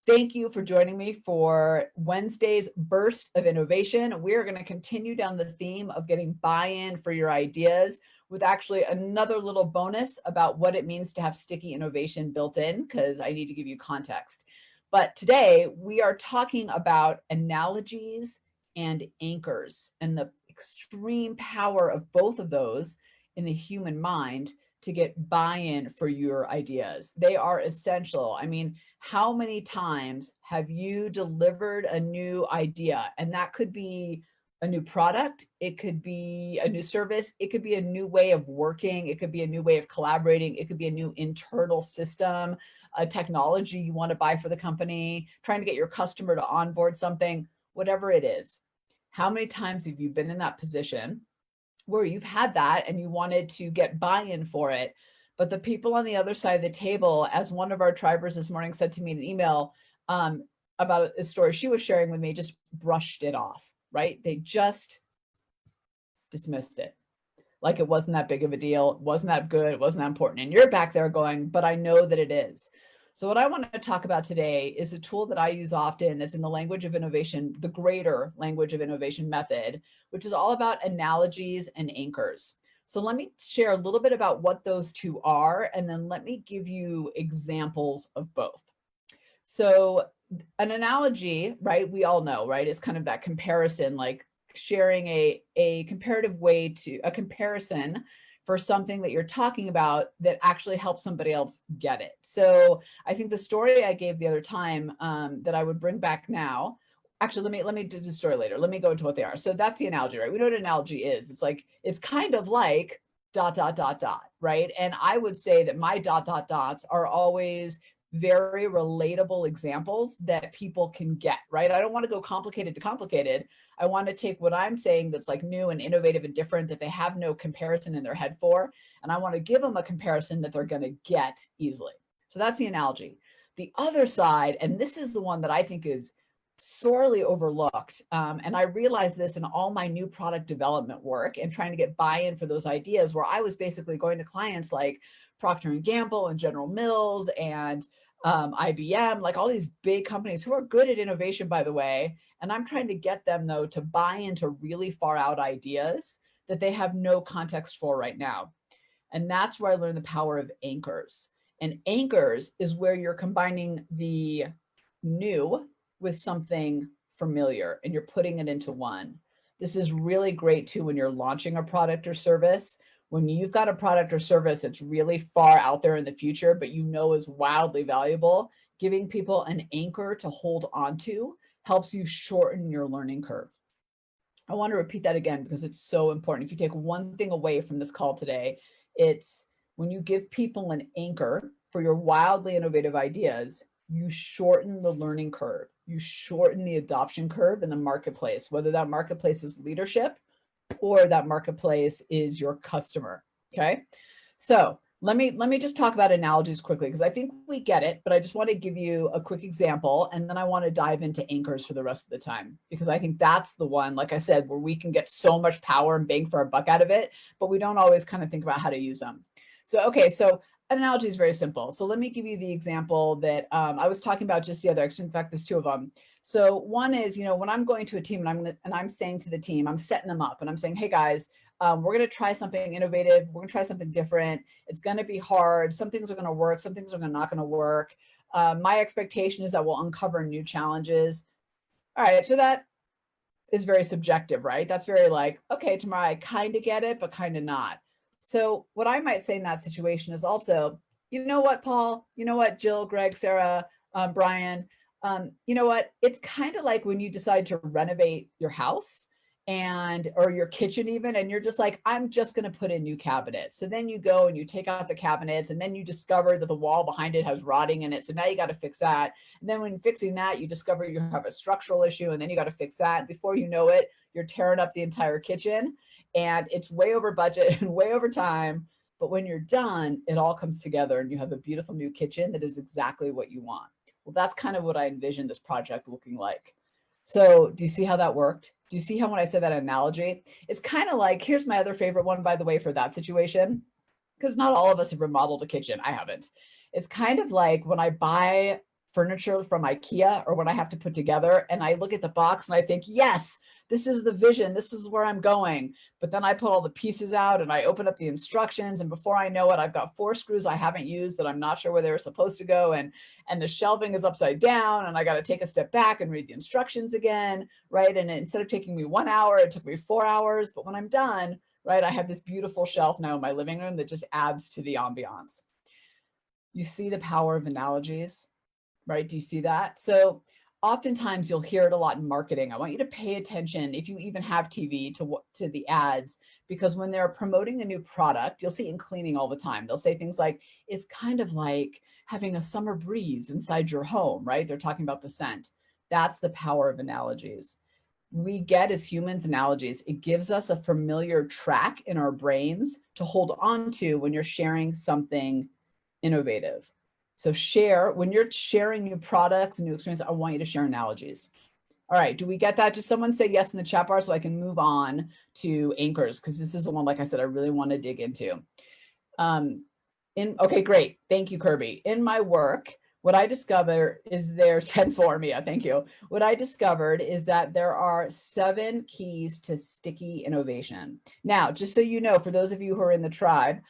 Thank you for joining me for Wednesday's Burst of Innovation. We're going to continue down the theme of getting buy-in for your ideas with actually another little bonus about what it means to have sticky innovation built in, because I need to give you context. But today we are talking about analogies and anchors and the extreme power of both of those in the human mind to get buy-in for your ideas. They are essential. I mean, how many times have you delivered a new idea? And that could be a new product, it could be a new service, it could be a new way of working, it could be a new way of collaborating, it could be a new internal system, a technology you want to buy for the company, trying to get your customer to onboard something, whatever it is. How many times have you been in that position where you've had that and you wanted to get buy-in for it, but the people on the other side of the table, as one of our tribers this morning said to me in an email about a story she was sharing with me, just brushed it off, right? They just dismissed it. Like it wasn't that big of a deal. It wasn't that good. It wasn't that important. And you're back there going, but I know that it is. So what I want to talk about today is a tool that I use often. It's in the language of innovation, the greater language of innovation method, which is all about analogies and anchors. So let me share a little bit about what those two are, and then let me give you examples of both. So an analogy, right, we all know, right, is kind of that comparison, like sharing a comparative way to a comparison for something that you're talking about that actually helps somebody else get it. So I think the story I gave the other time that I would bring back now, actually, let me do the story later. Let me go into what they are. So that's the analogy, right? We know what an analogy is. It's like, it's kind of like ... right? And I would say that my ... are always very relatable examples that people can get, right? I don't want to go complicated to complicated. I want to take what I'm saying that's like new and innovative and different that they have no comparison in their head for, and I want to give them a comparison that they're going to get easily. So that's the analogy. The other side, and this is the one that I think is sorely overlooked, and I realized this in all my new product development work and trying to get buy-in for those ideas, where I was basically going to clients like Procter & Gamble and General Mills and IBM, like all these big companies who are good at innovation, by the way. And I'm trying to get them, though, to buy into really far out ideas that they have no context for right now. And that's where I learned the power of anchors. And anchors is where you're combining the new with something familiar and you're putting it into one. This is really great too when you're launching a product or service. When you've got a product or service that's really far out there in the future, but you know is wildly valuable, giving people an anchor to hold onto helps you shorten your learning curve. I want to repeat that again because it's so important. If you take one thing away from this call today, it's when you give people an anchor for your wildly innovative ideas, you shorten the learning curve. You shorten the adoption curve in the marketplace, whether that marketplace is leadership or that marketplace is your customer. Okay. So let me just talk about analogies quickly because I think we get it, but I just want to give you a quick example. And then I want to dive into anchors for the rest of the time, because I think that's the one, like I said, where we can get so much power and bang for our buck out of it, but we don't always kind of think about how to use them. So, okay. So an analogy is very simple. So let me give you the example that I was talking about just the other, in fact, there's two of them. So one is, when I'm going to a team and I'm saying to the team, I'm setting them up and I'm saying, hey guys, we're going to try something innovative. We're going to try something different. It's going to be hard. Some things are going to work. Some things are not going to work. My expectation is that we'll uncover new challenges. All right. So that is very subjective, right? That's very like, okay, Tamara, I kind of get it, but kind of not. So what I might say in that situation is also, you know what, Paul, you know what, Jill, Greg, Sarah, Brian, you know what, it's kind of like when you decide to renovate your house or your kitchen even, and you're just like, I'm just going to put in new cabinets. So then you go and you take out the cabinets and then you discover that the wall behind it has rotting in it. So now you got to fix that. And then when fixing that, you discover you have a structural issue and then you got to fix that. Before you know it, you're tearing up the entire kitchen and it's way over budget and way over time. But when you're done, it all comes together and you have a beautiful new kitchen that is exactly what you want. Well, that's kind of what I envisioned this project looking like. So do you see how that worked? Do you see how when I said that analogy, it's kind of like, here's my other favorite one, by the way, for that situation, because not all of us have remodeled a kitchen. I haven't. It's kind of like when I buy furniture from IKEA or what I have to put together. And I look at the box and I think, yes, this is the vision. This is where I'm going. But then I put all the pieces out and I open up the instructions. And before I know it, I've got 4 screws I haven't used that I'm not sure where they were supposed to go. And the shelving is upside down and I got to take a step back and read the instructions again, right? And instead of taking me 1 hour, it took me 4 hours. But when I'm done, right, I have this beautiful shelf now in my living room that just adds to the ambiance. You see the power of analogies, right? Do you see that? So oftentimes you'll hear it a lot in marketing. I want you to pay attention, if you even have TV, to the ads, because when they're promoting a new product, you'll see in cleaning all the time. They'll say things like, it's kind of like having a summer breeze inside your home, right? They're talking about the scent. That's the power of analogies. We get, as humans, analogies. It gives us a familiar track in our brains to hold on to when you're sharing something innovative. So when you're sharing new products and new experiences, I want you to share analogies. All right, do we get that? Just someone say yes in the chat bar so I can move on to anchors, because this is the one, like I said, I really want to dig into. Okay, great. Thank you, Kirby. In my work, what I discovered is there's 10 for me. Thank you. What I discovered is that there are 7 keys to sticky innovation. Now, just so you know, for those of you who are in the tribe,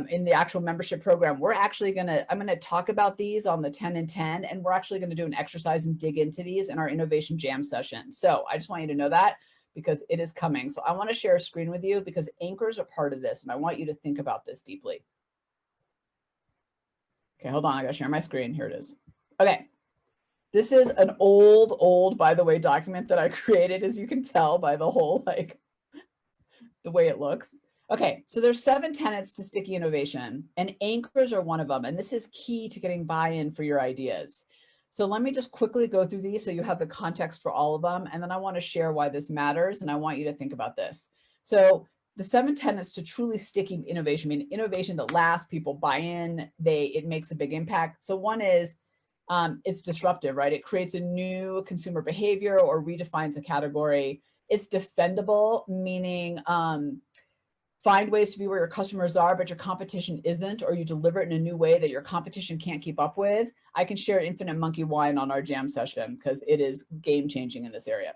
in the actual membership program, I'm gonna talk about these on the 10 and 10, and we're actually gonna do an exercise and dig into these in our innovation jam session. So I just want you to know that, because it is coming. So I wanna share a screen with you because anchors are part of this, and I want you to think about this deeply. Okay, hold on, I gotta share my screen. Here it is. Okay, this is an old, by the way, document that I created, as you can tell by the whole, the way it looks. Okay, so there's 7 tenets to sticky innovation, and anchors are one of them. And this is key to getting buy-in for your ideas. So let me just quickly go through these so you have the context for all of them. And then I want to share why this matters. And I want you to think about this. So the 7 tenets to truly sticky innovation, mean innovation that lasts, people buy in, it makes a big impact. So one is, it's disruptive, right? It creates a new consumer behavior or redefines a category. It's defendable, meaning, find ways to be where your customers are, but your competition isn't, or you deliver it in a new way that your competition can't keep up with. I can share Infinite Monkey Wine on our jam session because it is game changing in this area.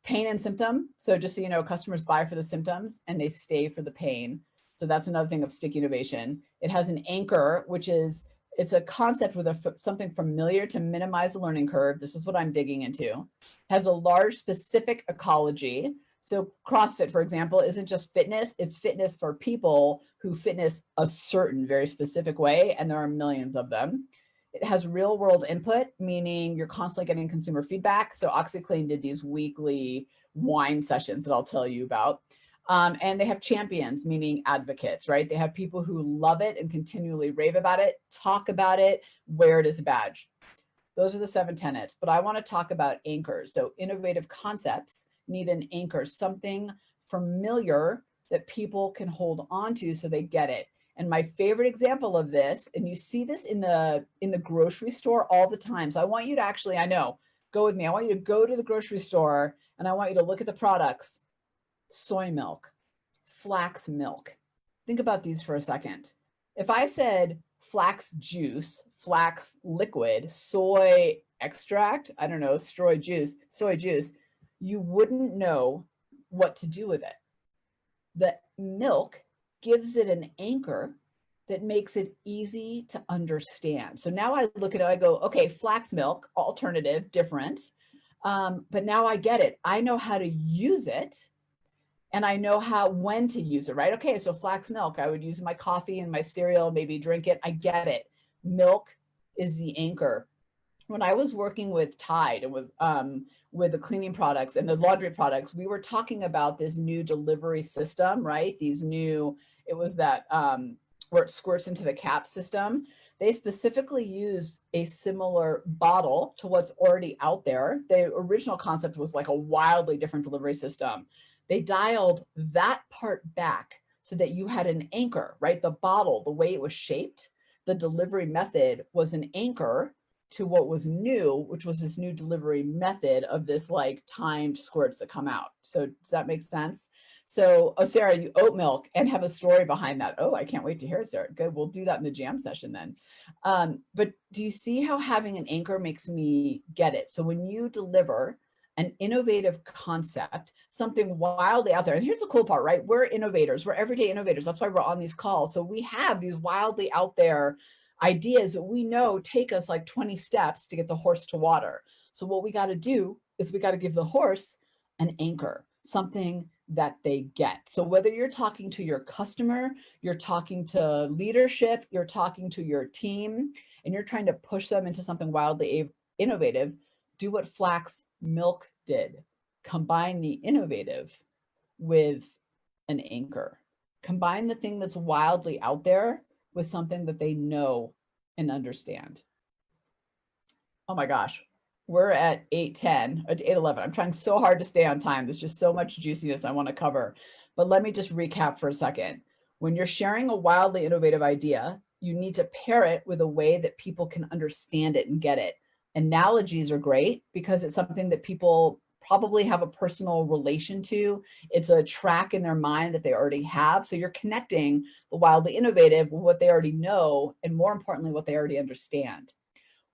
Pain and symptom. So just so you know, customers buy for the symptoms and they stay for the pain. So that's another thing of sticky innovation. It has an anchor, which is, it's a concept with something familiar to minimize the learning curve. This is what I'm digging into. It has a large specific ecology. So CrossFit, for example, isn't just fitness, it's fitness for people who fitness a certain very specific way, and there are millions of them. It has real world input, meaning you're constantly getting consumer feedback. So OxyClean did these weekly wine sessions that I'll tell you about. And they have champions, meaning advocates, right? They have people who love it and continually rave about it, talk about it, wear it as a badge. Those are the 7 tenets, but I want to talk about anchors. So innovative concepts need an anchor, something familiar that people can hold on to so they get it. And my favorite example of this, and you see this in the grocery store all the time. So I want you to actually, I know, go with me. I want you to go to the grocery store and I want you to look at the products. Soy milk, flax milk. Think about these for a second. If I said flax juice, flax liquid, soy extract, I don't know, soy juice, you wouldn't know what to do with it. The milk gives it an anchor that makes it easy to understand. So now I look at it, I go, okay, flax milk, alternative, different. But now I get it. I know how to use it and I know when to use it, right? Okay, so flax milk, I would use in my coffee and my cereal, maybe drink it. I get it. Milk is the anchor. When I was working with Tide and with the cleaning products and the laundry products, we were talking about this new delivery system, right? It was that where it squirts into the cap system. They specifically use a similar bottle to what's already out there. The original concept was like a wildly different delivery system. They dialed that part back so that you had an anchor, right? The bottle, the way it was shaped, the delivery method was an anchor to what was new, which was this new delivery method of this like timed squirts that come out. So does that make sense? So, oh, Sarah, you oat milk and have a story behind that. Oh, I can't wait to hear it, Sarah. Good. We'll do that in the jam session then. But do you see how having an anchor makes me get it? So when you deliver an innovative concept, something wildly out there, and here's the cool part, right? We're innovators. We're everyday innovators. That's why we're on these calls. So we have these wildly out there ideas that we know take us like 20 steps to get the horse to water. So what we got to do is we got to give the horse an anchor, something that they get. So whether you're talking to your customer, you're talking to leadership, you're talking to your team, and you're trying to push them into something wildly innovative, do what flax milk did. Combine the innovative with an anchor. Combine the thing that's wildly out there with something that they know and understand. Oh my gosh, we're at 8:10, at 8:11. I'm trying so hard to stay on time. There's just so much juiciness I want to cover. But let me just recap for a second. When you're sharing a wildly innovative idea, you need to pair it with a way that people can understand it and get it. Analogies are great because it's something that people probably have a personal relation to. It's a track in their mind that they already have. So you're connecting the wildly innovative with what they already know, and more importantly, what they already understand.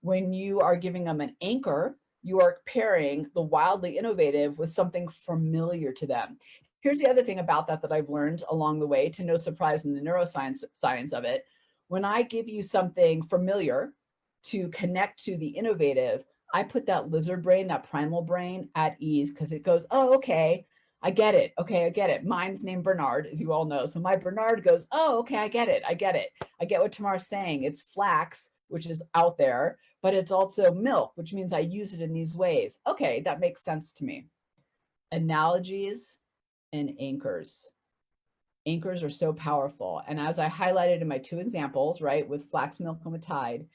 When you are giving them an anchor, you are pairing the wildly innovative with something familiar to them. Here's the other thing about that I've learned along the way, to no surprise in the science of it. When I give you something familiar to connect to the innovative, I put that lizard brain, that primal brain at ease, because it goes, oh, okay, I get it. Okay, I get it. Mine's named Bernard, as you all know. So my Bernard goes, oh, okay, I get it. I get it. I get what Tamara's saying. It's flax, which is out there, but it's also milk, which means I use it in these ways. Okay, that makes sense to me. Analogies and anchors. Anchors are so powerful. And as I highlighted in my two examples, right, with flax milk and with Tide,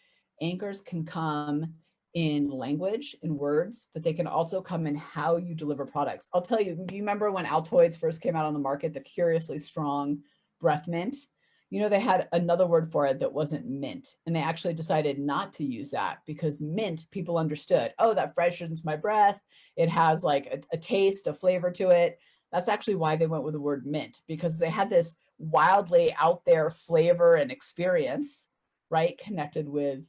anchors can come in language, in words, but they can also come in how you deliver products. I'll tell you, do you remember when Altoids first came out on the market, the curiously strong breath mint? You know, they had another word for it that wasn't mint. And they actually decided not to use that because mint, people understood, oh, that freshens my breath. It has like a taste, a flavor to it. That's actually why they went with the word mint, because they had this wildly out there flavor and experience, right, connected with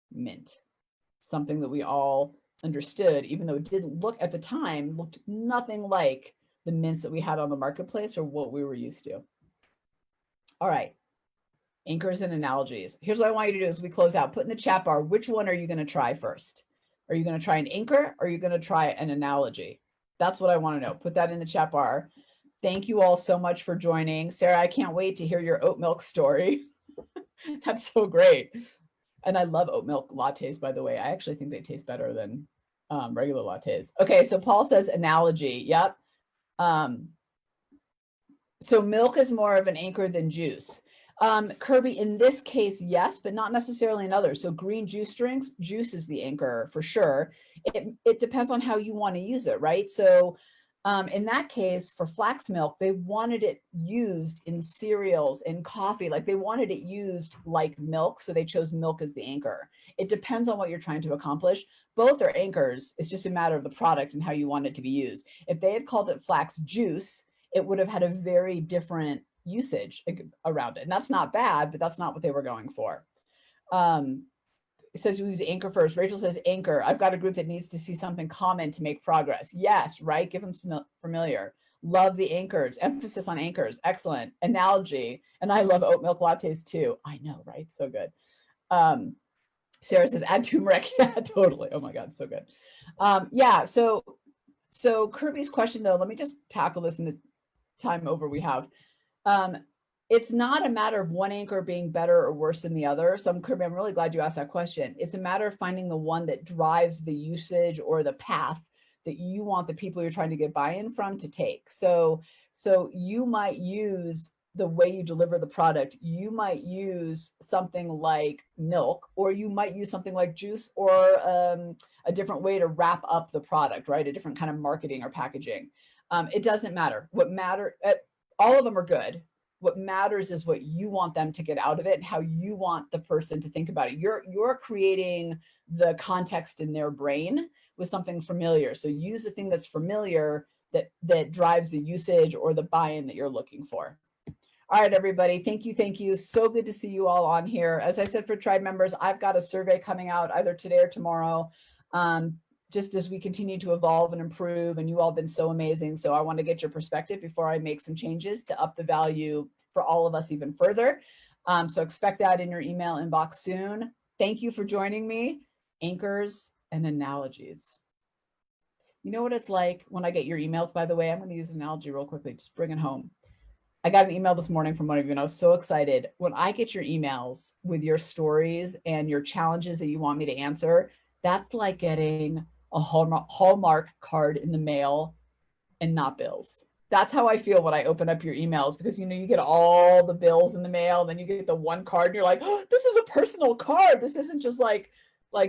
mint, something that we all understood, even though it didn't look at the time, looked nothing like the mints that we had on the marketplace or what we were used to. All right, anchors and analogies. Here's what I want you to do as we close out. Put in the chat bar, which one are you going to try first? Are you going to try an anchor or are you going to try an analogy? That's what I want to know. Put that in the chat bar. Thank you all so much for joining. Sarah, I can't wait to hear your oat milk story. That's so great. And I love oat milk lattes, by the way. I actually think they taste better than regular lattes. Okay, so Paul says analogy. Yep. So milk is more of an anchor than juice. Kirby, in this case, yes, but not necessarily in others. So green juice drinks, juice is the anchor for sure. It depends on how you want to use it, right? So in that case, for flax milk, they wanted it used in cereals, in coffee, like they wanted it used like milk. So they chose milk as the anchor. It depends on what you're trying to accomplish. Both are anchors. It's just a matter of the product and how you want it to be used. If they had called it flax juice, it would have had a very different usage around it. And that's not bad, but that's not what they were going for. It says you use anchor first. Rachel says anchor. I've got a group that needs to see something common to make progress. Yes, right? Give them some familiar. Love the anchors. Emphasis on anchors. Excellent. Analogy. And I love oat milk lattes too. I know, right? So good. Sarah says add turmeric. Yeah, totally. Oh my God, so good. Yeah, so Kirby's question though, let me just tackle this in the time over we have. It's not a matter of one anchor being better or worse than the other. So Kirby, I'm really glad you asked that question. It's a matter of finding the one that drives the usage or the path that you want the people you're trying to get buy-in from to take. So you might use the way you deliver the product. You might use something like milk, or you might use something like juice, or a different way to wrap up the product, right? A different kind of marketing or packaging. It doesn't matter. All of them are good. What matters is what you want them to get out of it and how you want the person to think about it. You're creating the context in their brain with something familiar. So use the thing that's familiar that drives the usage or the buy-in that you're looking for. All right, everybody. Thank you. Thank you. So good to see you all on here. As I said, for tribe members, I've got a survey coming out either today or tomorrow, just as we continue to evolve and improve, and you all have been so amazing. So I want to get your perspective before I make some changes to up the value for all of us even further. So expect that in your email inbox soon. Thank you for joining me. Anchors and analogies. You know what it's like when I get your emails, by the way. I'm going to use an analogy real quickly, just bring it home. I got an email this morning from one of you, and I was so excited. When I get your emails with your stories and your challenges that you want me to answer, that's like getting a Hallmark card in the mail and not bills. That's how I feel when I open up your emails, because, you know, you get all the bills in the mail, and then you get the one card and you're like, oh, this is a personal card. This isn't just like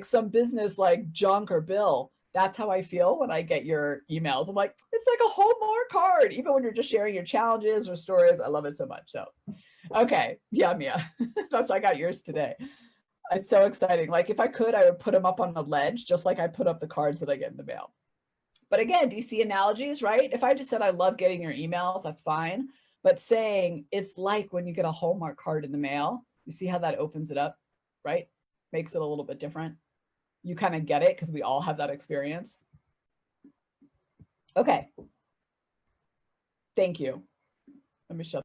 some business like junk or bill. That's how I feel when I get your emails. I'm like, it's like a Hallmark card, even when you're just sharing your challenges or stories. I love it so much. So, okay. Yeah, Mia. That's, I got yours today. It's so exciting. Like, if I could, I would put them up on a ledge, just like I put up the cards that I get in the mail. But again, do you see analogies, right? If I just said I love getting your emails, that's fine. But saying it's like when you get a Hallmark card in the mail, you see how that opens it up, right? Makes it a little bit different. You kind of get it because we all have that experience. Okay. Thank you. Let me shut